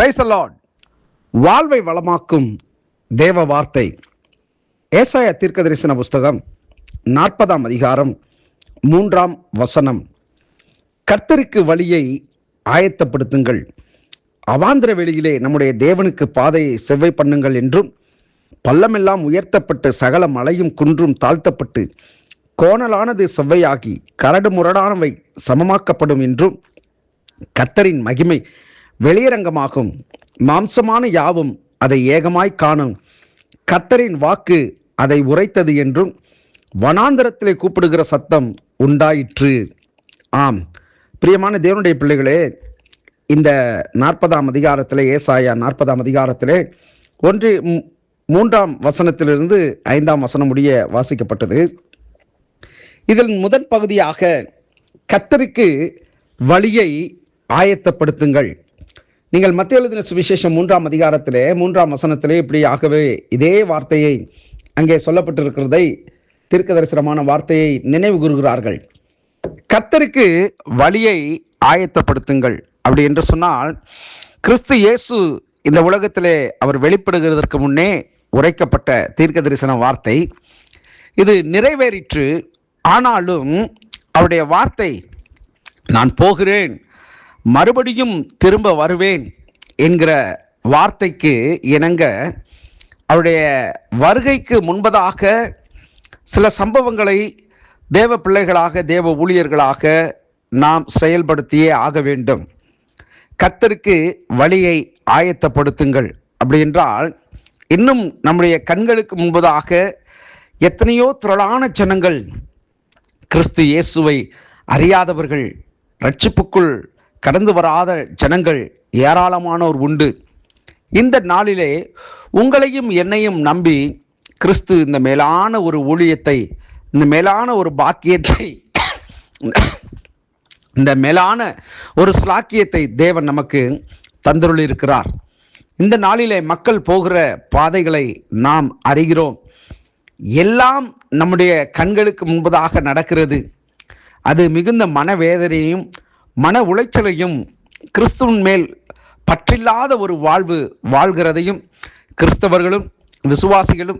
Praise the Lord. வாழ்வை வளமாக்கும் தேவ வார்த்தை. ஏசாயா தீர்க்கதரிசன புஸ்தகம் 40ஆம் அதிகாரம் 3ஆம் வசனம். கர்த்தருக்கு வழியை ஆயத்தப்படுத்துங்கள், அவாந்திர வெளியிலே நம்முடைய தேவனுக்கு பாதையை செவ்வை பண்ணுங்கள் என்றும், பள்ளமெல்லாம் உயர்த்தப்பட்டு சகல மலையும் குன்றும் தாழ்த்தப்பட்டு கோணலானது செவ்வையாகி கரடு முரடானவை சமமாக்கப்படும் என்றும், கர்த்தரின் மகிமை வெளியரங்கமாகும், மாம்சமான யாவும் அதை ஏகமாய் காணும், கர்த்தரின் வாக்கு அதை உரைத்தது என்றும், வனாந்தரத்திலே கூப்பிடுகிற சத்தம் உண்டாயிற்று. ஆம், பிரியமான தேவனுடைய பிள்ளைகளே, இந்த 40ஆம் அதிகாரத்திலே, ஏசாயா 40ஆம் அதிகாரத்திலே 3ஆம் வசனத்திலிருந்து 5ஆம் வசனம் முடிய வாசிக்கப்பட்டது. இதில் முதல் பகுதியாக கர்த்தருக்கு வழியை ஆயத்தப்படுத்துங்கள். நீங்கள் மத்தேயு எழுதின சுவிசேஷம் 3ஆம் அதிகாரத்திலே 3ஆம் வசனத்திலே இப்படியாகவே இதே வார்த்தையை அங்கே சொல்லப்பட்டிருக்கிறதை, தீர்க்கதரிசனமான வார்த்தையை நினைவு கூறுகிறார்கள். கர்த்தருக்கு வழியை ஆயத்தப்படுத்துங்கள். அப்படி என்று சொன்னால், கிறிஸ்து இயேசு இந்த உலகத்திலே அவர் வெளிப்படுகிறதற்கு முன்னே உரைக்கப்பட்ட தீர்க்கதரிசன வார்த்தை இது நிறைவேறிற்று. ஆனாலும் அவருடைய வார்த்தை, நான் போகிறேன், மறுபடியும் திரும்ப வருவேன் என்கிற வார்த்தைக்கு இணங்க, அவருடைய வருகைக்கு முன்பதாக சில சம்பவங்களை தேவ பிள்ளைகளாக, தேவ ஊழியர்களாக நாம் செயல்படுத்தியே ஆக வேண்டும். கர்த்தருக்கு வழியை ஆயத்தப்படுத்துங்கள். அப்படி என்றால், இன்னும் நம்முடைய கண்களுக்கு முன்பதாக எத்தனையோ திரளான ஜனங்கள், கிறிஸ்து இயேசுவை அறியாதவர்கள், ரட்சிப்புக்குள் கடந்து வராத ஜனங்கள் ஏராளமானோர் உண்டு. இந்த நாளிலே உங்களையும் என்னையும் நம்பி கிறிஸ்து இந்த மேலான ஒரு ஊழியத்தை, இந்த மேலான ஒரு பாக்கியத்தை, இந்த மேலான ஒரு ஸ்லாக்கியத்தை தேவன் நமக்கு தந்தருளி இருக்கிறார். இந்த நாளிலே மக்கள் போகிற பாதைகளை நாம் அறிகிறோம். எல்லாம் நம்முடைய கண்களுக்கு முன்பதாக நடக்கிறது. அது மிகுந்த மனவேதனையும் மன உளைச்சலையும், கிறிஸ்துவின் மேல் பற்றில்லாத ஒரு வாழ்வு வாழ்கிறதையும் கிறிஸ்தவர்களும் விசுவாசிகளும்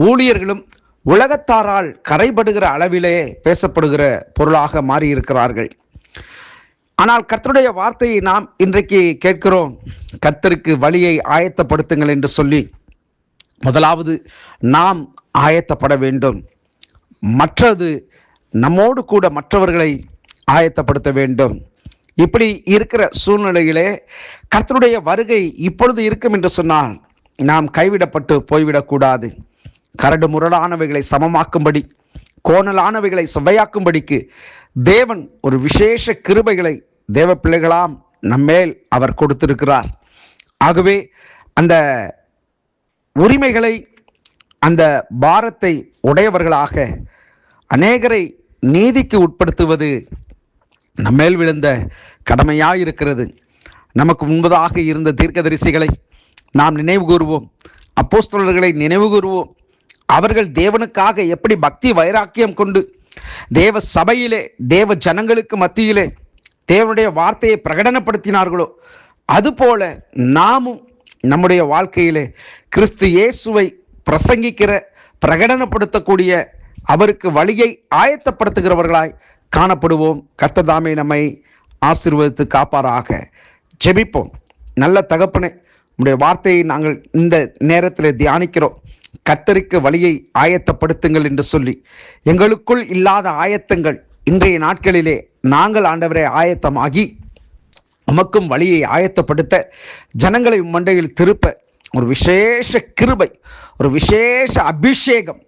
ஊழியர்களும் உலகத்தாரால் கரைபடுகிற அளவிலே பேசப்படுகிற பொருளாக மாறியிருக்கிறார்கள். ஆனால் கர்த்தருடைய வார்த்தையை நாம் இன்றைக்கு கேட்கிறோம். கர்த்தருக்கு வழியை ஆயத்தப்படுத்துங்கள் என்று சொல்லி, முதலாவது நாம் ஆயத்தப்பட வேண்டும். மற்றது நம்மோடு கூட மற்றவர்களை ஆயத்தப்படுத்த வேண்டும். இப்படி இருக்கிற சூழ்நிலையிலே கர்த்தருடைய வருகை இப்பொழுது இருக்கும் என்று சொன்னால், நாம் கைவிடப்பட்டு போய்விடக்கூடாது. கரடு முரடானவைகளை சமமாக்கும்படி, கோணலானவைகளை செவ்வையாக்கும்படிக்கு தேவன் ஒரு விசேஷ கிருபைகளை தேவ பிள்ளைகளாம் நம்மேல் அவர் கொடுத்திருக்கிறார். ஆகவே அந்த உரிமைகளை, அந்த பாரத்தை உடையவர்களாக அநேகரை நீதிக்கு உட்படுத்துவது நம்மேல் விழுந்த கடமையாயிருக்கிறது. நமக்கு முன்பதாக இருந்த தீர்க்கதரிசிகளை நாம் நினைவு கூறுவோம். அப்போஸ்தலர்களை நினைவு கூறுவோம். அவர்கள் தேவனுக்காக எப்படி பக்தி வைராக்கியம் கொண்டு தேவ சபையிலே, தேவ ஜனங்களுக்கு மத்தியிலே தேவனுடைய வார்த்தையை பிரகடனப்படுத்தினார்களோ, அதுபோல நாமும் நம்முடைய வாழ்க்கையிலே கிறிஸ்து இயேசுவை பிரசங்கிக்கிற, பிரகடனப்படுத்தக்கூடிய, அவருக்கு வழியை ஆயத்தப்படுத்துகிறவர்களாய் காணப்படுவோம். கர்த்தர் தாமே நம்மை ஆசீர்வதித்து காப்பாராக. ஜெபிப்போம். நல்ல தகப்பனே, உம்முடைய வார்த்தையை நாங்கள் இந்த நேரத்தில் தியானிக்கிறோம். கர்த்தருக்கு வழியை ஆயத்தப்படுத்துங்கள் என்று சொல்லி, எங்களுக்குள் இல்லாத ஆயத்தங்கள் இன்றைய நாட்களிலே நாங்கள் ஆண்டவரை ஆயத்தமாகி உமக்கும் வழியை ஆயத்தப்படுத்த, ஜனங்களை மண்டையில் திருப்ப ஒரு விசேஷ கிருபை, ஒரு விசேஷ அபிஷேகம்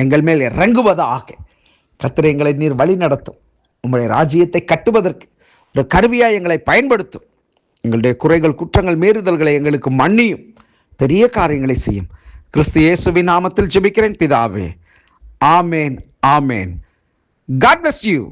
எங்கள் மேல் இறங்குவதாக. கர்த்தர், எங்களை நீர் வழி நடத்தும். உங்களுடைய ராஜ்யத்தை கட்டுவதற்கு ஒரு கருவியாய் எங்களை பயன்படுத்தும். எங்களுடைய குறைகள், குற்றங்கள், மீறுதல்களை எங்களுக்கு மன்னியும். பெரிய காரியங்களை செய்யும். கிறிஸ்து இயேசுவின் நாமத்தில் ஜெபிக்கிறேன் பிதாவே. ஆமேன், ஆமேன். God bless you.